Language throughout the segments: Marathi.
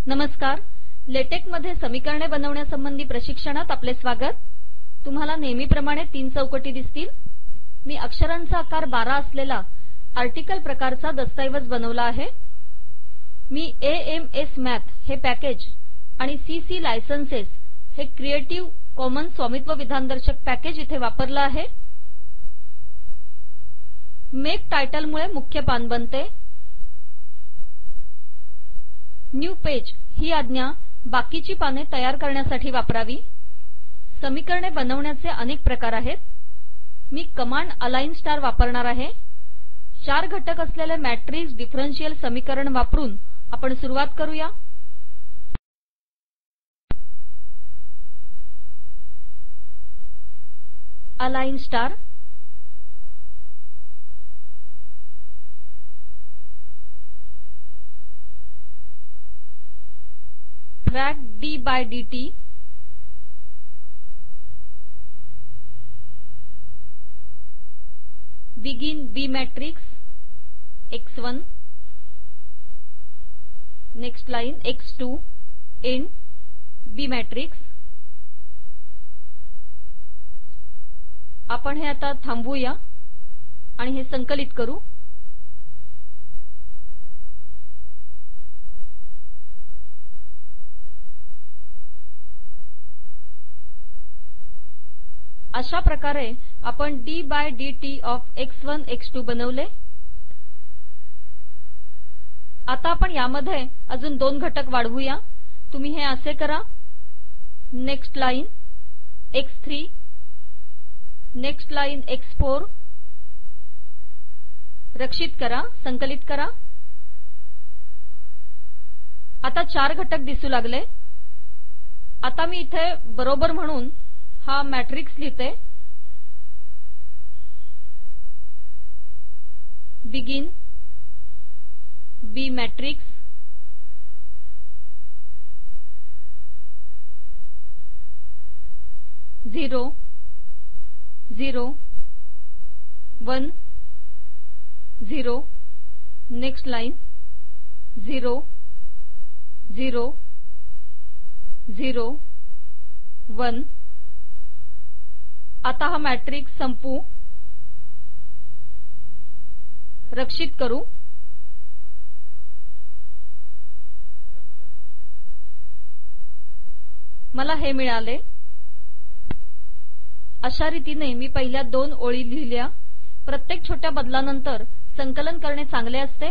नमस्कार. लेटेक मध्ये समीकरणे बनवण्यासंबंधी प्रशिक्षणात आपले स्वागत. तुम्हाला नेहमीप्रमाणे तीन चौकटी दिसतील. मी अक्षरांचा आकार 12 असलेला आर्टिकल प्रकारचा दस्तऐवज बनवला आहे. मी AMS मॅथ हे पॅकेज आणि CC लायसन्सेस हे क्रिएटिव्ह कॉमन्स स्वामित्व विधानदर्शक पॅकेज इथे वापरला आहे. मेक टायटलमुळे मुख्य पान बनते. न्यू पेज ही आज्ञा बाकीची पाने तयार करण्यासाठी वापरावी. समीकरणे बनवण्याचे अनेक प्रकार आहेत. मी कमांड अलाइन स्टार वापरणार आहे. 4 घटक असलेले मॅट्रिक्स डिफरन्शियल समीकरण वापरून आपण सुरुवात करूया. Align star, frac d by dt, begin B matrix x1, next line x2, end B matrix. आपण हे आता थांबवूया आणि हे संकलित करू. अशा प्रकारे आपण d by dt of x1 x2 बनवले. आता आपण यामध्ये अजून 2 घटक वाढवूया. तुम्ही हे असे करा. Next line x3, next line x4. रक्षित करा, संकलित करा. आता 4 घटक दिसू लागले. आता मी इथे बरोबर म्हणून हा मॅट्रिक्स लिहिते. Begin B matrix, zero zero 1 0. Next line 0 0 0 1. आता हा मॅट्रिक्स संपवू, रक्षित करू. मला हे मिळाले. अशा रीतीने मी पहिल्या 2 ओळी लिहिल्या. प्रत्येक छोट्या बदलानंतर संकलन करणे चांगले असते,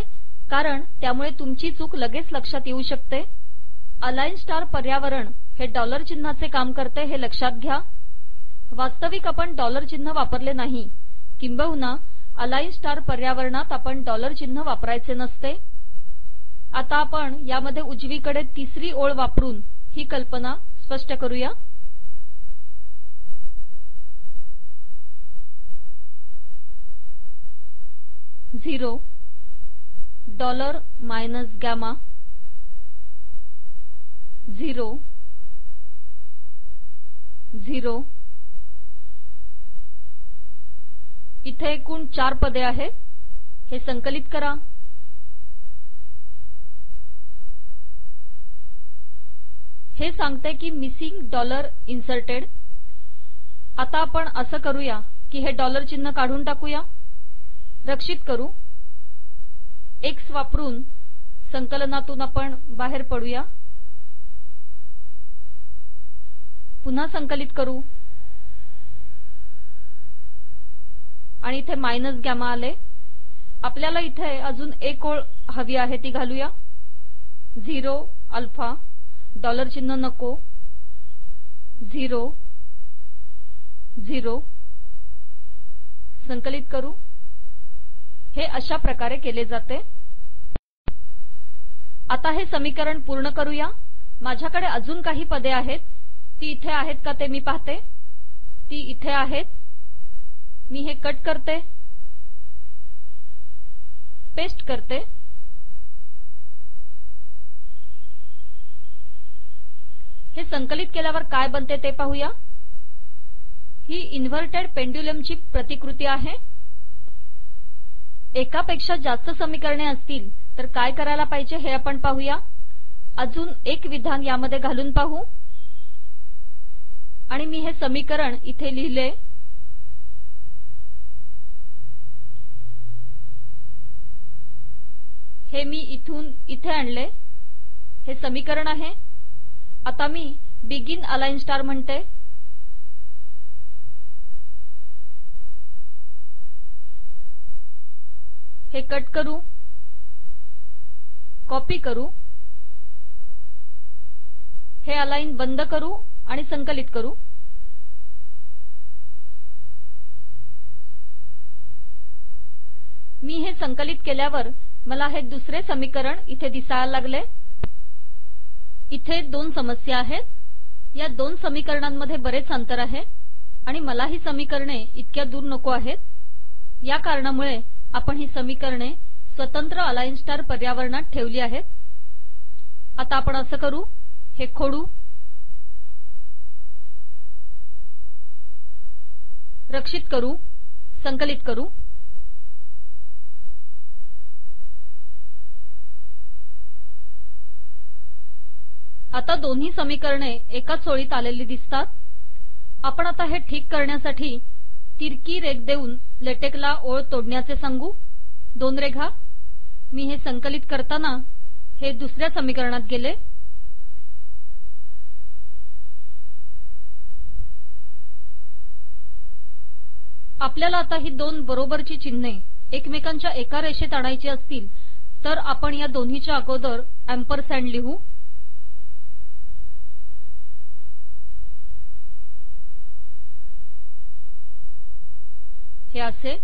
कारण त्यामुळे तुमची चूक लगेच लक्षात येऊ शकते. अलाइन स्टार पर्यावरण हे डॉलर चिन्हाचे काम करते हे लक्षात घ्या. वास्तविक आपण डॉलर चिन्ह वापरले नाही. किंबहुना अलाइन स्टार पर्यावरणात आपण डॉलर चिन्ह वापरायचे नसते. आता आपण यामध्ये उजवीकडे तिसरी ओळ वापरून ही कल्पना स्पष्ट करूया. Zero dollar minus gamma, zero zero. इथे एकूण 4 पदे आहेत. हे संकलित करा. हे सांगते की मिसिंग डॉलर इन्सर्टेड. आता आपण असं करूया की हे डॉलर चिन्ह काढून टाकूया. रक्षित करू. एक्स वापरून संकलनातून आपण बाहेर पडूया. पुन्हा संकलित करू आणि इथे मायनस गॅमा आले. आपल्याला इथे अजून एक ओळ हवी आहे, ती घालूया. 0 अल्फा, डॉलर चिन्ह नको. 0 0. संकलित करू. हे अशा प्रकारे केले जाते. आता हे समीकरण पूर्ण करूया. माझ्याकडे अजून काही पदे आहेत. ती इथे आहेत का ते मी पाहते. ती इथे आहेत. मी हे कट करते, पेस्ट करते. हे संकलित केल्यावर काय बनते ते पाहूया. ही इन्व्हर्टेड पेंड्युलमची प्रतिकृती आहे. एकापेक्षा जास्त समीकरणे असतील तर काय करायला पाहिजे हे आपण पाहूया. अजून एक विधान यामध्ये घालून पाहू आणि मी हे समीकरण इथे लिहिले. हे मी इथून इथे आणले. हे समीकरण आहे. आता मी बिगिन अलाइन स्टार म्हणते. हे कट करू, कॉपी करू, हे अलाइन बंद करू आणि संकलित करू. मी हे संकलित केल्यावर मला हे दुसरे समीकरण इथे दिसायला लागले. इथे दोन समस्या आहेत. या दोन समीकरणांमध्ये बरेच अंतर आहे आणि मला ही समीकरणे इतक्या दूर नको आहेत. या कारणामुळे आपण ही समीकरणे स्वतंत्र अलाइन स्टार पर्यावरणात ठेवली आहेत. आता आपण असं करू, हे खोडू, रक्षित करू, संकलित करू. आता दोन्ही समीकरणे एकाच ओळीत आलेली दिसतात. आपण आता हे ठीक करण्यासाठी तिरकी रेघ देऊन लेटेकला ओळ तोडण्याचे सांगू. दोन रेघा. मी हे संकलित करताना हे दुसऱ्या समीकरणात गेले. आपल्याला आता ही दोन बरोबरची चिन्हे एकमेकांच्या एका रेषेत आणायची असतील तर आपण या दोन्हीच्या अगोदर एम्परसँड लिहू. हे असे.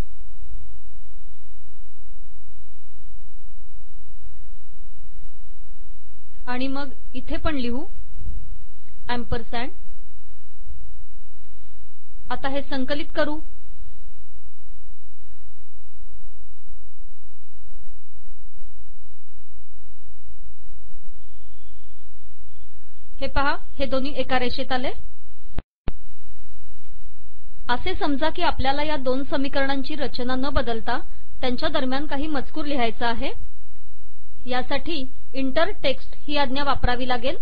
आणि मग इथे पण लिहू एम्परसँड. आता हे संकलित करू. हे पहा, हे दोन्ही एका रेषेत आले. असे समजा की आपल्याला या दोन समीकरणांची रचना न बदलता त्यांच्या दरम्यान काही मजकूर लिहायचा आहे. यासाठी इंटर टेक्स्ट ही आज्ञा वापरावी लागेल.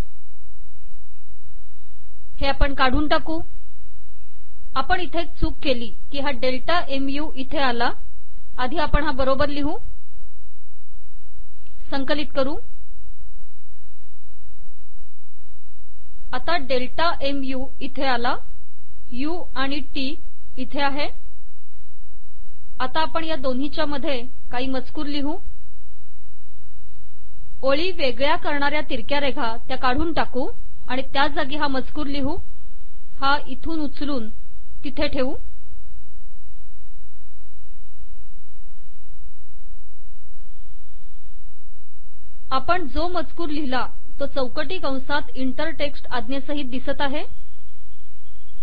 हे आपण काढून टाकू. आपण इथे एक चूक केली की हा डेल्टा MU इथे आला. आधी आपण हा बरोबर लिहू. संकलित करू. आता डेल्टा MU इथे आला. U आणि T इथे आहे. आता आपण या दोन्हीच्या मध्ये काही मजकूर लिहू. ओळी वेगळ्या करणाऱ्या तिरक्या रेघा त्या काढून टाकू आणि त्या जागी हा मजकूर लिहू. हा इथून उचलून तिथे ठेवू. आपण जो मजकूर लिहिला तो चौकटी कंसात इंटर टेक्स्ट आज्ञेसहित दिसत आहे.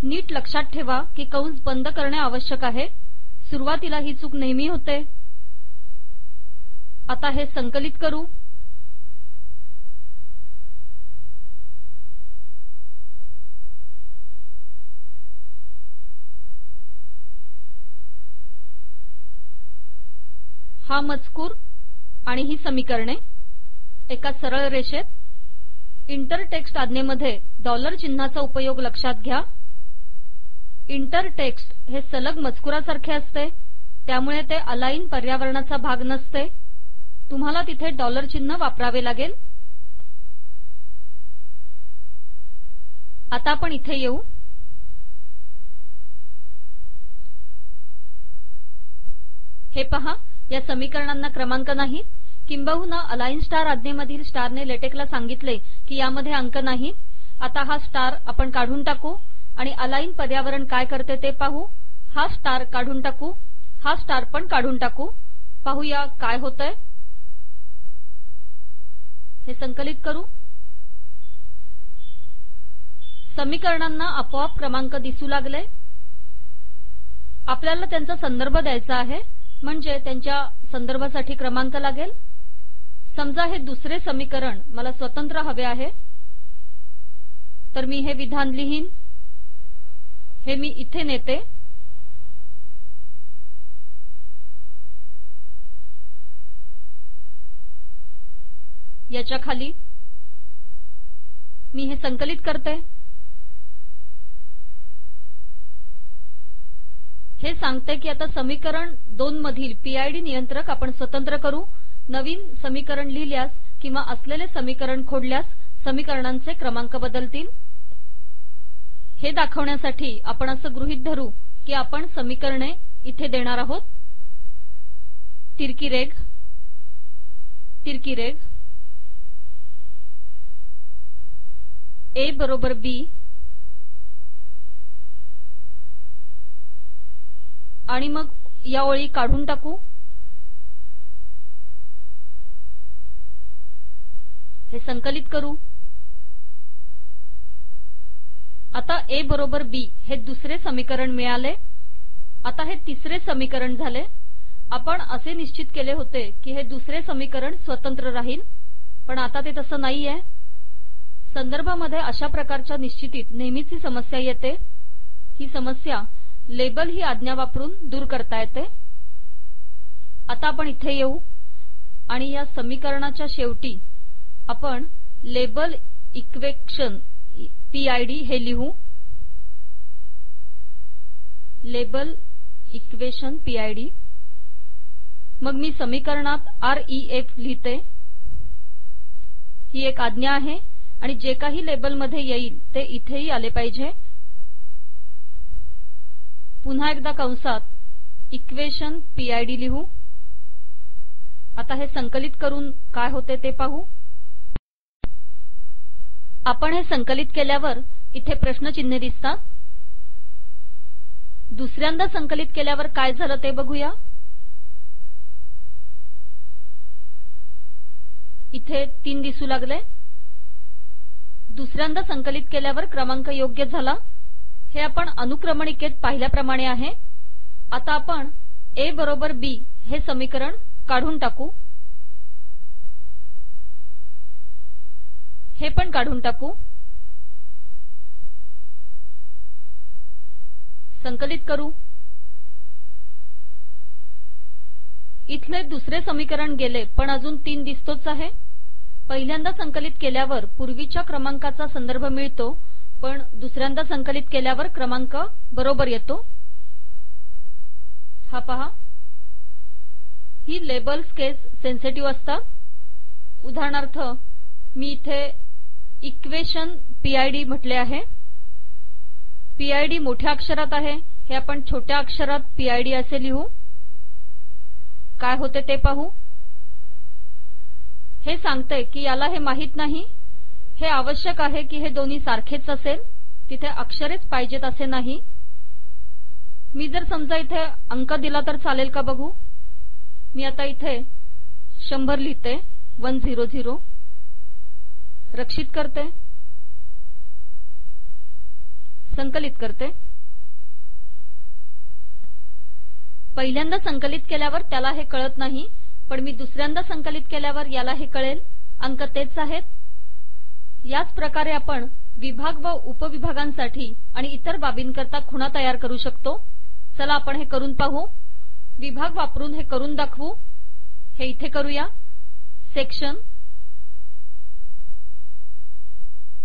नीट लक्षात ठेवा की कंस बंद करणे आवश्यक आहे. सुरुवातीला ही चूक नेहमी होते. आता हे संकलित करू. हा मजकूर आणि ही समीकरणे एका सरळ रेषेत. इंटर टेक्स्ट आज्ञेमध्ये डॉलर चिन्हाचा उपयोग लक्षात घ्या. इंटर टेक्स्ट हे सलग मजकुरासारखे असते, त्यामुळे ते अलाइन पर्यावरणाचा भाग नसते. तुम्हाला तिथे डॉलर चिन्ह वापरावे लागेल. आता आपण इथे येऊ. हे पहा, या समीकरणांना क्रमांक नाहीत. किंबहुना अलाइन स्टार आज्ञेमधील स्टारने लेटेकला सांगितले की यामध्ये अंक नाहीत. आता हा स्टार आपण काढून टाकू आणि अलाइन पर्यावरण काय करते ते पाहू. हा स्टार काढून टाकू. हा स्टार पण काढून टाकू. पाहूया काय होतंय. हे संकलित करू. समीकरणांना आपोआप क्रमांक दिसू लागले. आपल्याला त्यांचा संदर्भ द्यायचा आहे, म्हणजे त्यांच्या संदर्भासाठी क्रमांक लागेल. समजा हे दुसरे समीकरण मला स्वतंत्र हवे आहे, तर मी हे विधान लिहीन. हे मी इथे नेते. याच्या खाली मी हे संकलित करते। हे सांगते की आता समीकरण 2 मधील पीआयडी नियंत्रक आपण स्वतंत्र करू। नवीन समीकरण लिहिल्यास किंवा असलेले समीकरण खोडल्यास समीकरणांचे क्रमांक बदलतील। हे दाखवण्यासाठी आपण असे गृहीत धरू की आपण समीकरणे इथे देणार आहोत। तिरकी रेघ, तिरकी रेघ, ए बरोबर बी आणि मग या ओळी काढून टाकू। हे संकलित करू। आता ए बरोबर बी हे दुसरे समीकरण मिळाले। आता हे तिसरे समीकरण झाले। आपण असे निश्चित केले होते की हे दुसरे समीकरण स्वतंत्र राहील, पण आता ते तसे नाहीये। संदर्भामध्ये अशा प्रकारच्या निश्चितीत नेहमीच ही समस्या येते। ही समस्या लेबल ही आज्ञा वापरून दूर करता येते। आता आपण इथे येऊ आणि या समीकरणाच्या शेवटी आपण लेबल इक्वेशन पीआयडी हे लिहू। Label equation PID. मग मी समीकरणात रेफ लिहिते। ही एक आज्ञा आहे आणि जे काही लेबलमध्ये येईल ते इथेही आले पाहिजे। पुन्हा एकदा कंसात इक्वेशन पीआयडी लिहू। आता हे संकलित करून काय होते ते पाहू। आपण हे संकलित केल्यावर इथे प्रश्नचिन्हे दिसतात। दुसऱ्यांदा संकलित केल्यावर काय झाले ते बघूया। इथे 3 दिसू लागले। दुसऱ्यांदा संकलित केल्यावर क्रमांक योग्य झाला। हे आपण अनुक्रमणिकेत पाहिल्याप्रमाणे आहे। आता आपण ए बरोबर बी हे समीकरण काढून टाकू। हे पण काढून टाकू। संकलित करू। इथले दुसरे समीकरण गेले, पण अजून 3 दिसतोच आहे। पहिल्यांदा संकलित केल्यावर पूर्वीच्या क्रमांकाचा संदर्भ मिळतो, पण दुसऱ्यांदा संकलित केल्यावर क्रमांक बरोबर येतो। हा पहा, ही लेबल्स केस सेन्सिटिव्ह असतात। उदाहरणार्थ मी इथे इक्वेशन पीआयडी म्हटले आहे। पीआयडी मोठ्या अक्षरात आहे, हे आपण छोट्या अक्षरात पीआयडी असे लिहू। काय होते ते पाहू। हे सांगते की याला हे माहीत नाही। हे आवश्यक आहे की हे दोन्ही सारखेच असेल, तिथे अक्षरेच पाहिजेत असे नाही। मी जर समजा इथे अंक दिला तर चालेल का बघू। मी आता इथे 100 लिहिते, 100। रक्षित करते, संकलित करते। पहिल्यांदा संकलित केल्यावर त्याला हे कळत नाही, पण मी दुसऱ्यांदा संकलित केल्यावर याला हे कळेल, अंक तेच आहेत। याच प्रकारे आपण विभाग व उपविभागांसाठी आणि इतर बाबींकरता खुणा तयार करू शकतो। चला आपण हे करून पाहू। विभाग वापरून हे करून दाखवू। हे इथे करूया। सेक्शन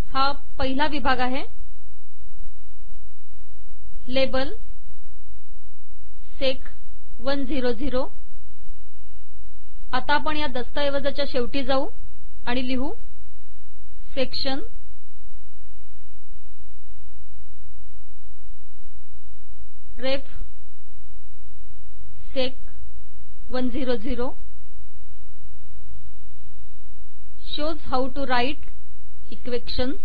हा पहिला विभाग आहे। Label sec 100। आता आपण या दस्तऐवजाच्या शेवटी जाऊ आणि लिहू section ref sec 100 shows how to write equations।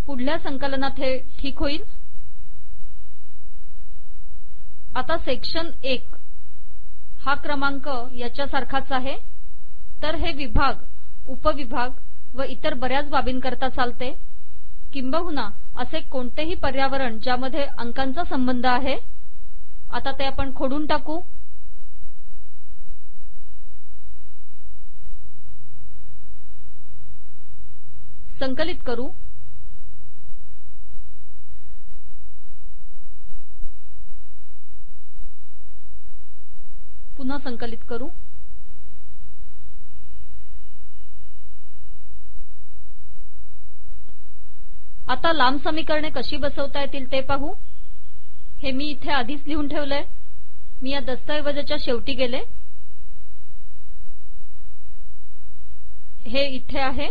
पुढल्या संकलनात हे ठीक होईल। आता सेक्शन 1 हा क्रमांक याच्यासारखाच आहे, तर हे विभाग, उपविभाग व इतर बऱ्याच बाबींकरता चालते। किंबहुना असे कोणतेही पर्यावरण ज्यामध्ये अंकांचा संबंध आहे। आता ते आपण खोडून टाकू। संकलित करू। पुन्हा संकलित करू। आता लांब समीकरणे कशी बसवता येतील ते पाहू। हे मी इथे आधीच लिहून ठेवलंय। मी या दस्तऐवजाच्या शेवटी गेले। हे इथे आहे।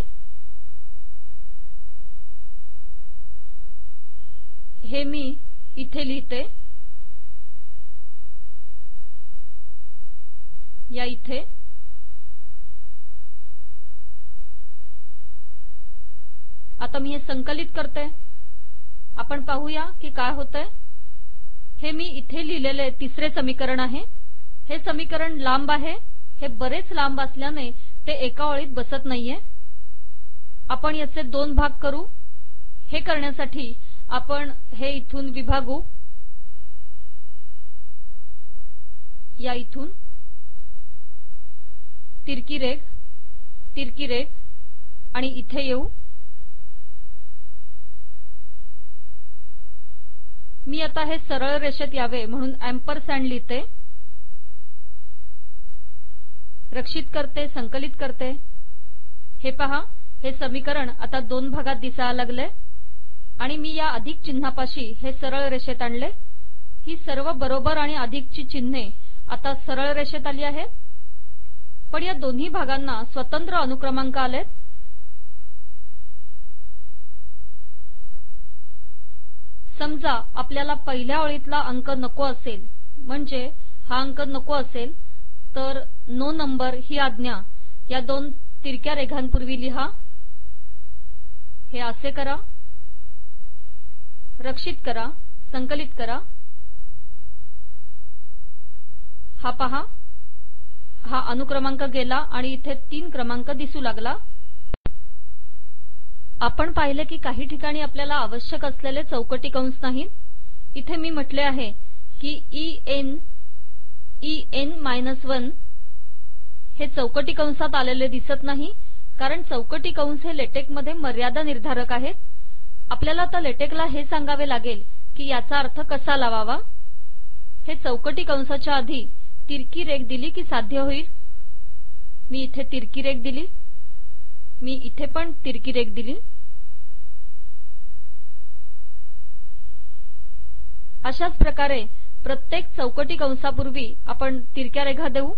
हे मी इथे लिहिते। या इथे आता मी हे संकलित करते। आपण पाहूया की काय होतंय। हे मी इथे लिहिलेले तिसरे समीकरण आहे। हे समीकरण लांब आहे। हे बरेच लांब असल्याने ते एका ओळीत बसत नाहीये। आपण याचे दोन भाग करू। हे करण्यासाठी आपण हे इथून विभागू। या इथून तिरकी रेघ आणि इथे येऊ। मी आता हे सरळ रेषेत यावे म्हणून एम्परसँड लिहिते। रक्षित करते, संकलित करते। हे पहा, हे समीकरण आता दोन भागात दिसायला लागले आणि मी या अधिक चिन्हापाशी हे सरळ रेषेत आणले। ही सर्व बरोबर आणि अधिकची चिन्हे आता सरळ रेषेत आली आहेत, पण या दोन्ही भागांना स्वतंत्र अनुक्रमांक आलेत। समजा आपल्याला पहिल्या ओळीतला अंक नको असेल, म्हणजे हा अंक नको असेल, तर नो नंबर ही आज्ञा या दोन तिरक्या रेघांपूर्वी लिहा। हे असे करा, रक्षित करा, संकलित करा। हा पहा, हा अनुक्रमांक गेला आणि इथे 3 क्रमांक दिसू लागला। आपण पाहिले की काही ठिकाणी आपल्याला आवश्यक असलेले चौकटी कंस नाहीत। इथे मी म्हटले आहे की en-1 हे चौकटी कंसात आलेले दिसत नाही, कारण चौकटी कंस हे लेटेक मध्ये मर्यादा निर्धारक आहेत। आपल्याला आता लेटेकला हे सांगावे लागेल की याचा अर्थ कसा लावावा। हे चौकटी कंसाच्या आधी तिरकी रेघ दिली की साध्य होईल। मी इथे तिरकी रेघ दिली, मी इथे पण तिरकी रेघ दिली। अशाच प्रकारे प्रत्येक चौकटी कंसापूर्वी आपण तिरक्या रेघा देऊ।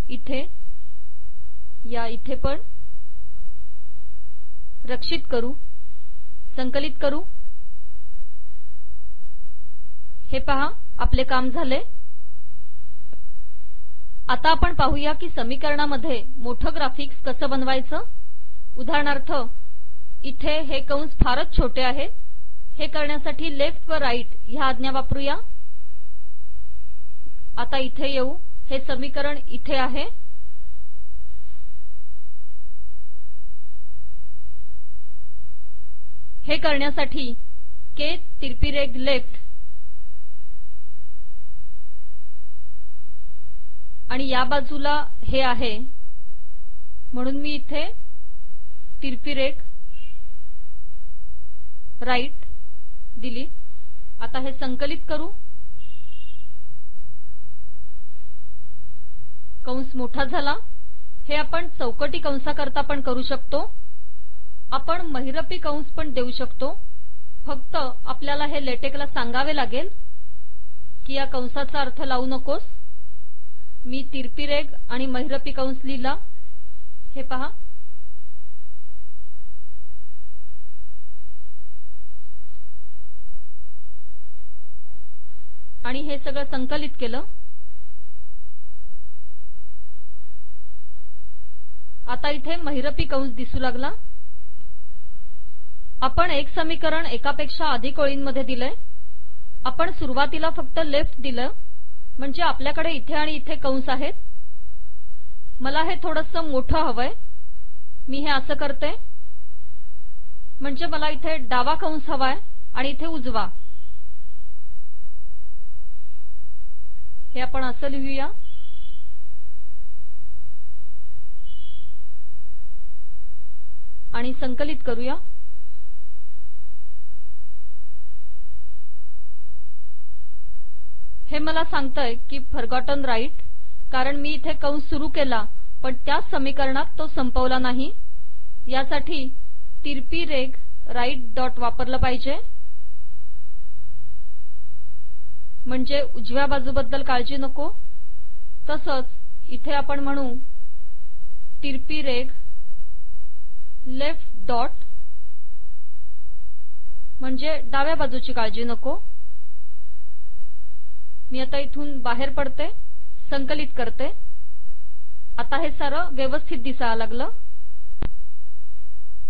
इथे, या इथे पण। रक्षित करू, संकलित करू। हे पहा, आपले काम झाले। आता आपण पाहूया की समीकरणामध्ये मोठं ग्राफिक्स कसं बनवायचं। उदाहरणार्थ, इथे हे कंस फारच छोटे आहेत। हे करण्यासाठी लेफ्ट व राईट ह्या आज्ञा वापरूया। आता इथे येऊ। हे समीकरण इथे आहे। हे करण्यासाठी के तिरपी रेघ लेफ्ट आणि या बाजूला हे आहे, म्हणून मी इथे तिरपी रेघ राईट दिली। आता हे संकलित करू। कंस मोठा झाला। हे आपण चौकटी कंसाकरता पण करू शकतो। आपण महिरपी कंस पण देऊ शकतो। फक्त आपल्याला हे लेटेकला सांगावे लागेल की या कंसाचा अर्थ लावू नकोस। मी तिरपी रेघ आणि महिरपी कंस लिहिला। हे पहा, आणि हे सगळं संकलित केलं। आता इथे महिरपी कंस दिसू लागला। आपण एक समीकरण एकापेक्षा अधिक ओळींमध्ये दिलंय। आपण सुरुवातीला फक्त लेफ्ट दिलं, म्हणजे आपल्याकडे इथे आणि इथे कंस आहेत। मला हे थोडंसं मोठं हवंय। मी हे असं करते, म्हणजे मला इथे डावा कंस हवाय आणि इथे उजवा। हे आपण असं लिहूया। आणि संकलित करूया। हे मला सांगतंय की फॉरगॉटन राईट, कारण मी इथे कंस सुरू केला पण त्याच समीकरणात तो संपवला नाही। यासाठी तिरपी रेघ राईट डॉट वापरलं पाहिजे, म्हणजे उजव्या बाजूबद्दल काळजी नको. तसंच इथे आपण म्हणू तिरपी रेघ लेफ्ट डॉट, म्हणजे डाव्या बाजूची काळजी नको. मी आता इथून बाहेर पडते, संकलित करते. आता हे सारं व्यवस्थित दिसायला लागलं.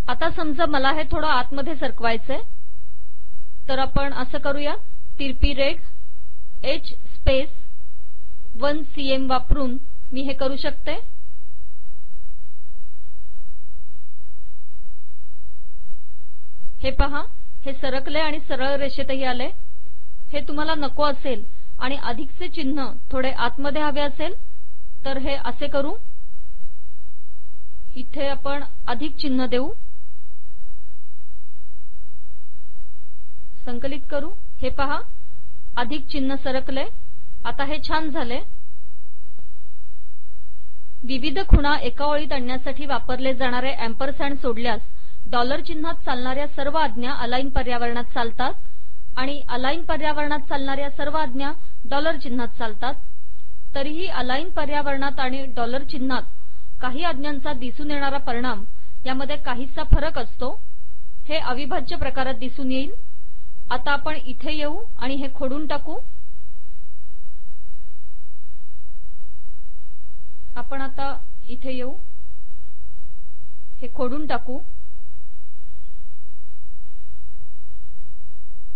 आता समजा मला हे थोडं आतमध्ये सरकवायचंय, तर आपण असं करूया. तिरपी रेघ H स्पेस 1 cm वापरून मी हे करू शकते. हे पहा, हे सरकले आणि सरळ रेषेतही आले. हे तुम्हाला नको असेल आणि अधिकचे चिन्ह थोडे आतमध्ये हवे असेल तर हे असे करू. इथे आपण अधिक चिन्ह देऊ, संकलित करू. हे पहा, अधिक चिन्ह सरकले. आता हे छान झाले. विविध खुणा एका ओळीत आणण्यासाठी वापरले जाणारे एम्परसँड सोडल्यास डॉलर चिन्हात चालणाऱ्या सर्व आज्ञा अलाइन पर्यावरणात चालतात आणि अलाइन पर्यावरणात चालणाऱ्या सर्व आज्ञा डॉलर चिन्हात चालतात. तरीही अलाइन पर्यावरणात आणि डॉलर चिन्हात काही आज्ञांचा दिसून येणारा परिणाम यामध्ये काहीसा फरक असतो. हे अविभाज्य प्रकारात दिसून येईल. आता आपण इथे येऊ आणि हे खोडून टाकू. आपण आता इथे येऊ, हे खोडून टाकू.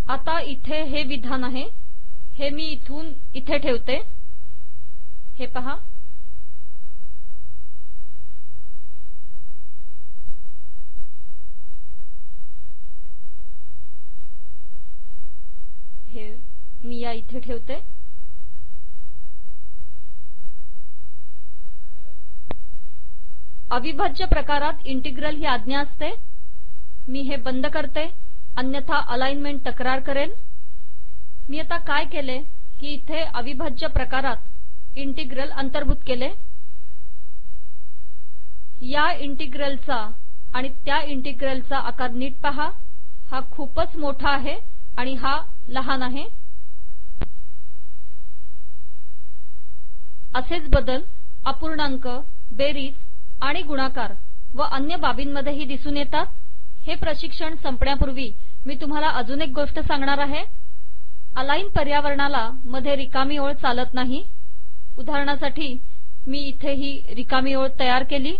आता इथे हे विधान आहे, हे मी इथून इथे ठेवते. हे पहा, हे मी या इथे ठेवते. अविभाज्य प्रकारात इंटिग्रल ही आज्ञा असते. मी हे बंद करते, अन्यथा अलाइनमेंट तक्रार करेल. मी आता काय केले की इथे अविभाज्य प्रकारात इंटिग्रल अंतर्भूत केले. या इंटिग्रलचा आणि त्या इंटिग्रलचा आकार नीट पहा. हा खूपच मोठा आहे आणि हा लहान आहे. असेच बदल अपूर्णांक, बेरीज आणि गुणाकार व अन्य बाबींमध्येही दिसून येतात. हे प्रशिक्षण संपण्यापूर्वी मी तुम्हाला अजून एक गोष्ट सांगणार आहे. अलाइन पर्यावरणाला मध्ये रिकामी ओळ चालत नाही. उदाहरणासाठी मी इथे ही रिकामी ओळ तयार केली.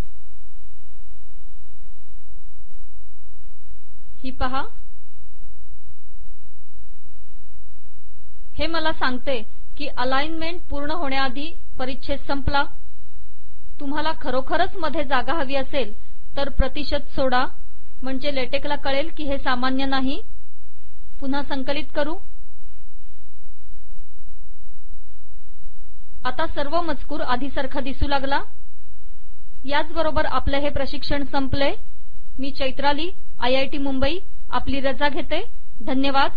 ही पहा, हे मला सांगते की अलाइनमेंट पूर्ण होण्याआधी परिच्छेद संपला. तुम्हाला खरोखरच मध्ये जागा हवी असेल तर प्रतिशत सोडा, म्हणजे लेटेकला कळेल की हे सामान्य नाही. पुन्हा संकलित करू. आता सर्व मजकूर आधीसारखा दिसू लागला. याचबरोबर आपले हे प्रशिक्षण संपले. मी चैत्राली, IIT मुंबई आपली रजा घेते. धन्यवाद.